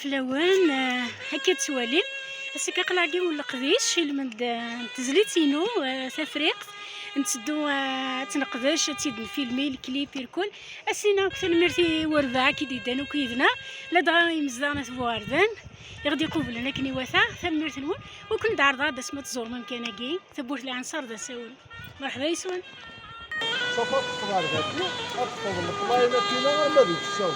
فلاوان هكا توالي اسكا قلاقي ولا قديش المد تزليتينو تفريق نتدو تنقداش تيد الفيلمي الكليب الكل اسينا اكثر مرتي وربع كي ديدانو كيدنا لا دغا يمزدانا تبواردان يغدي قبل انا كني وثا ثمرت نون وكل دار ضاد اسمها تزور ممكن كي ثبوت العنصر دا ساول مرحبا يسون صفات الصغار هادي أطفال الطلاينة فينا ما ذيك الساوي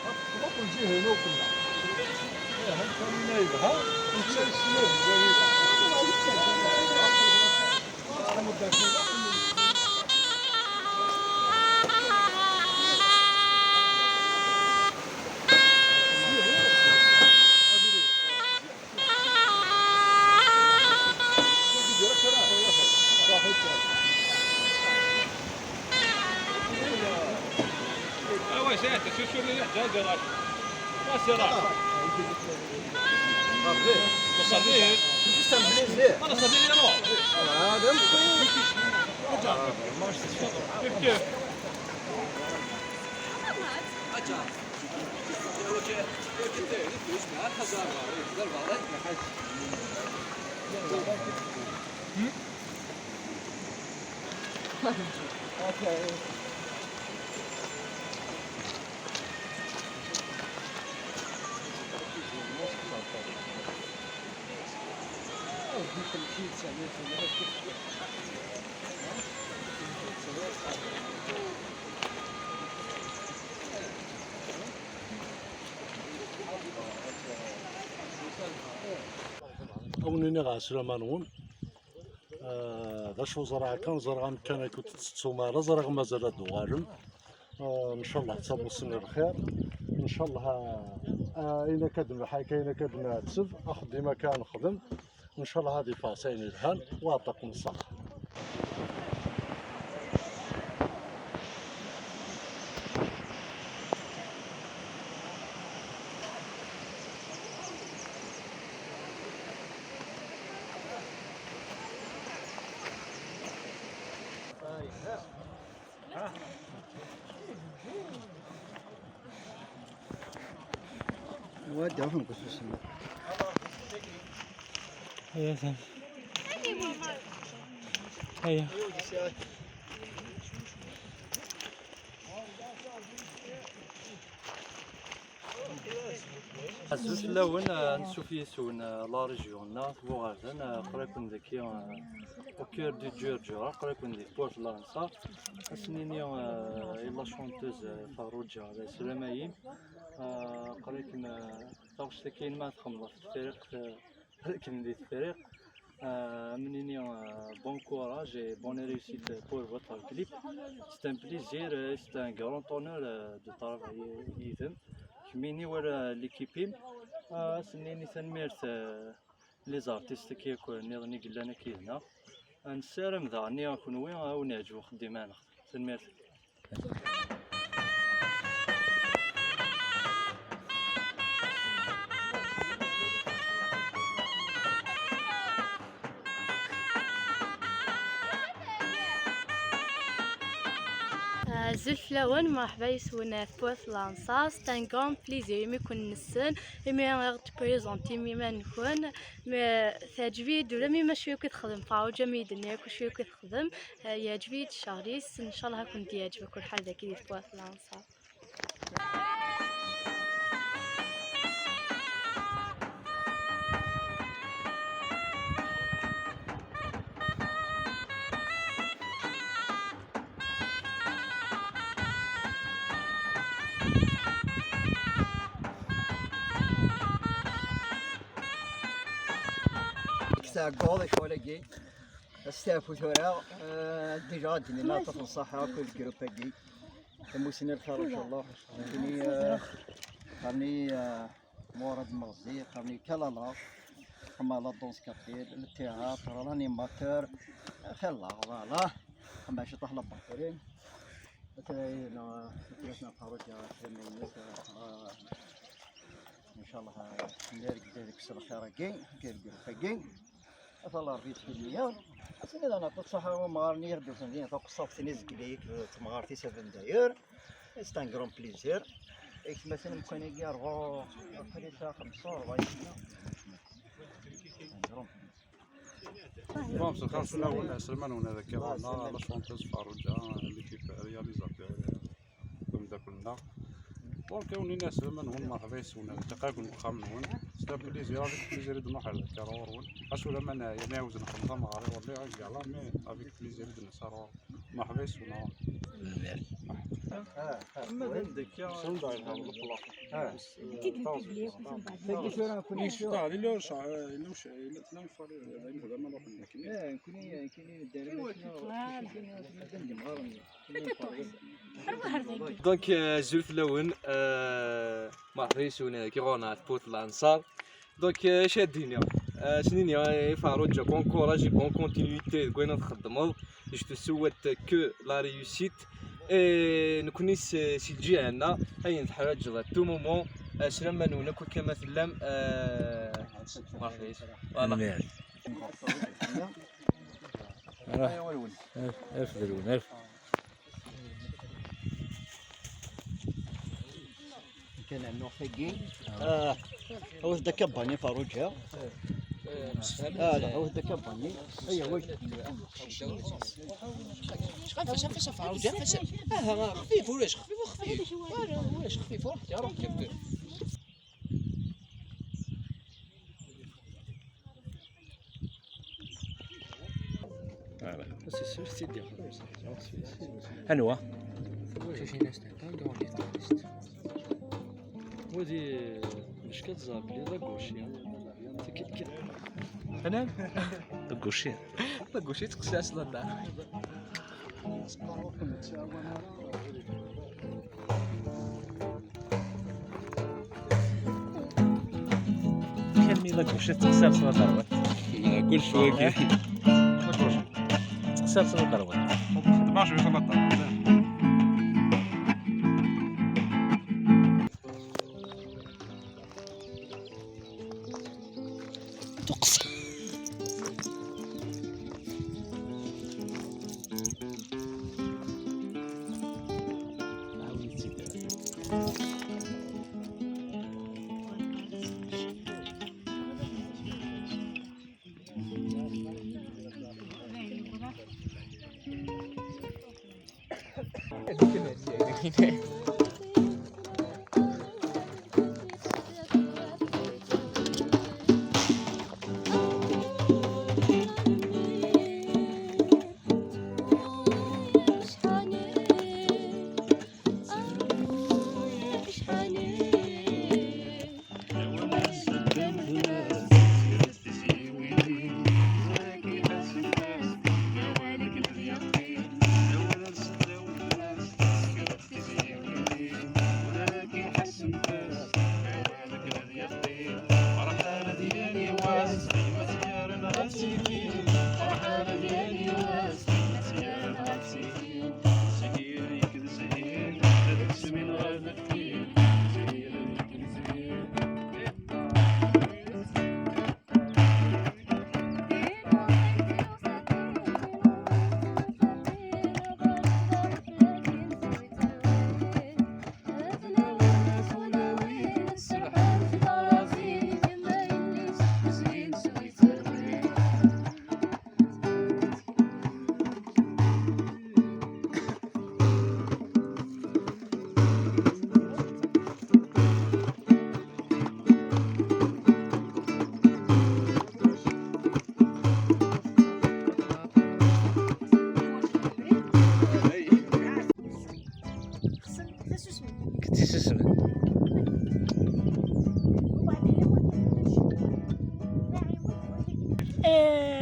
أطفال ونجي هنا وكلنا هانت نايبها ونمشي نسلوه شو الدجاج ما سيراك صديق صديق انا صديق انا هذا كيف كيف أونيني غاسلا مانون ذا شو زرع كان زرع كان كنت تسومارا زرع مازال دوغارم إن شاء الله تصابوا السنة الخير إن شاء الله إنا كدنا حكاية إنا كدنا تسب أخذ ديما كان نخدم إن شاء الله هذه فاسين الهان وأعطاكم الصحة. ودعهم قصصنا. هيا سام. هيا. زوج لون نشوف يسون لا ريجيون بوغاردن قريكون ذكي او كور دو جورجيا قريكون ذيك بورت لانسا اسنيني لا شونتوز فاروجا على سلامايين قريكن طاوش كاين ما تخمض في الفريق كاين دي الفريق منيني بون كوراج et bonne réussite pour votre clip. C'est un plaisir, c'est un grand honneur de travailler ici. كميني ورا ليكيبيم سنيني تنميرت لي زارتيست كيكون نظني قلنا كيهنا نسارم ذاني كونوي ونعجبو خديمانا تنميرت زلف لون مرحبا يسونا في بوث لانسا سي ان غون بليزير مي كون نسن مي غير تبريزونتي مي ما نكون مي تعجبي دولا مي ما شويه كتخدم فاوجا مي دنيا كل شويه كتخدم يعجبي تشاريس ان شاء الله كنت يعجبك كل حال داكي في بوث لانسا قاضي شوالقي استافو ثورا ديجا دينا طفل الصحة كل جروباكي موسم الخير ان شاء الله خلني مورد مغزي خلني كلالا كما لا دونس كافيل التياتر الانيماتور خلا فوالا كما شي طحله باكورين مثلا مثلا خرج ان شاء الله ندير ديك الخير كاين جروباكي أطلع رفيت في المياه أصلا أنا تصحى ومغارني يردو سندين فوق الصف تنزق ليك تمغارتي 7 داير سي ان غرون بليزير إيش مثلا ممكن يجي 4 3 45 Bon, ce sera cela, on a seulement on a la caravane, la chanteuse Farouja, l'équipe réalisateur, comme d'habitude. Donc on est seulement on a fait son تقابل مخمن استقبل زيارة بليزير دنا حال كارور أشو لما أنا يعني عاوز نخلصها مغارب ولا يرجع لا مي أبيك بليزير دنا صار ما حبيس ونا ما عندك يا شنو داير هذا البلاط تجي شو أنا كوني شو اللي لو شع لو شع لا يفرق يعني هذا ما نروح لكن كوني داير دونك زولت لون محريسون كي غونا بوت الانصار دونك شادين سنين فاروجا بون كوراج بون كونتينيتي كوينا تخدموا جو تو سويت كو لا ريوسيت نكوني سيجي عندنا هاي نتحرج لا تو مومون سلام نونا كل كما تلام محريس فوالا ألف دلون ألف كان عندنا فيجي هو ذا كباني فاروجا لا هو ذا كباني ايوا واش فاش فاروجا فاش خفيف ولاش خفيف وخفيف ولاش خفيف وراح يا روح كيف بس سيدي هنوا شي ناس تاع ودي مش كتزابلي لا كوشي أنا القوشي القوشي تقسى أصلا الدار كلمي لا قوشي تقسى أصلا الدار كل شويه تقسى أصلا الدار 12 يوصل الدار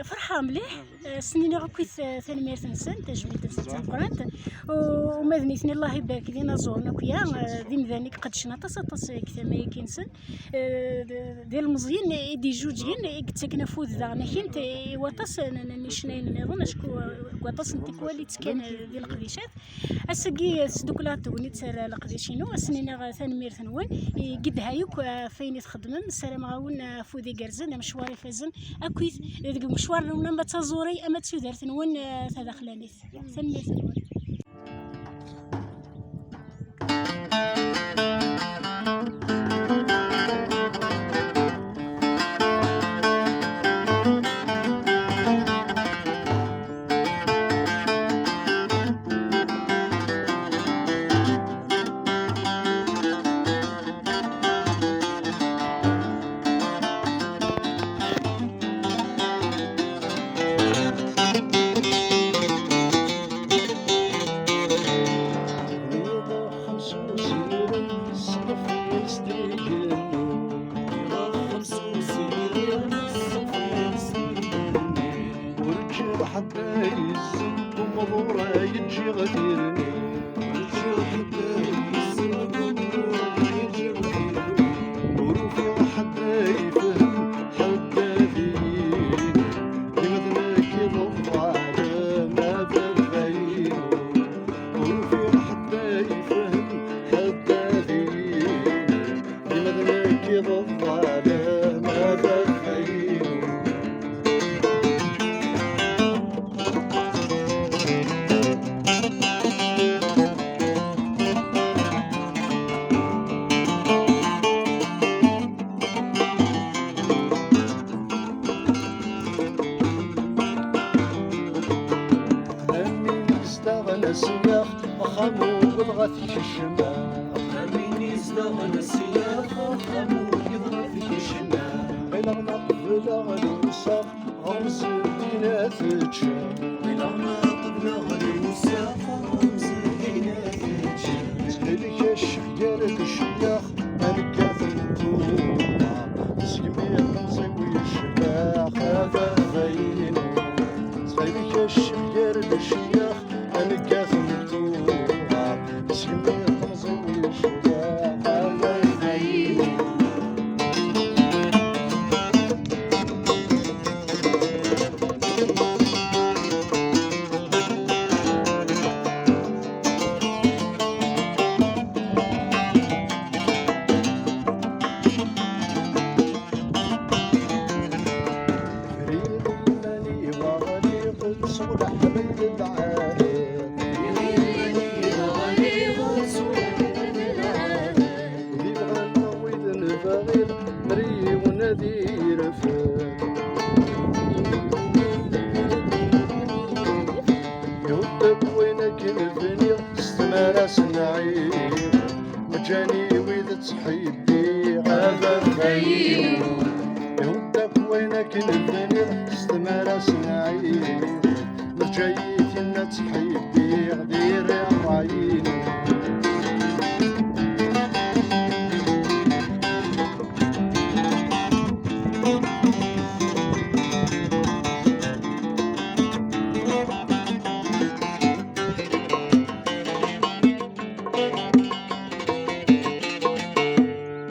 فرحة مليح سنين غكويت ثاني ميرت نسن تجميل تنسن قرانت وماذني ثني الله يبارك لينا زورنا كيا ذي ذانيك قد شنا تص كثما كينسن ديال المزيان يدي جوجين كتسكن فوت ذا كنت وطس نشنين نظن شكو وطس نتيك والي تسكن ديال القديشات اسكي سدوكلا تونيت القديشينو سنين ثاني ميرت نون قد هايوك فين تخدم السلام غاون فودي كرزن مشواري فازن اكويت ديك مشوار لما تزوري اما تسودرت نون تدخلانيت ثاني ميرت نون حتى يزن ومضورة يجي غديرني وروفي حتى يفهم حتى فيني لمذنك يضع ما بغيني وروفي حتى يفهم حتى فيني لمذنك يضع ما بغيني السياخ وخمو يضغى في الشمال خليني ازدغل السياخ وخمو يضغى في الشمال بلغنا قبل الوساخ غمز دينا تتشال بلغنا قبل الوساخ غمز دينا تتشال هلك الشحيار الشياخ ملكة النطوطة سيمي نزوي الشباخ هذا غيني هلك الشحيار الشياخ أنا كاثم التوبة سيمي تنزوي الشباب على الغيب فريد المني وغليق صلح بالدعاء مري ونذير يودك وينك الفني استمر سنعيم مجاني وإذا تحيدي هذا الخير يودك وينك الفني استمر سنعيم مجاني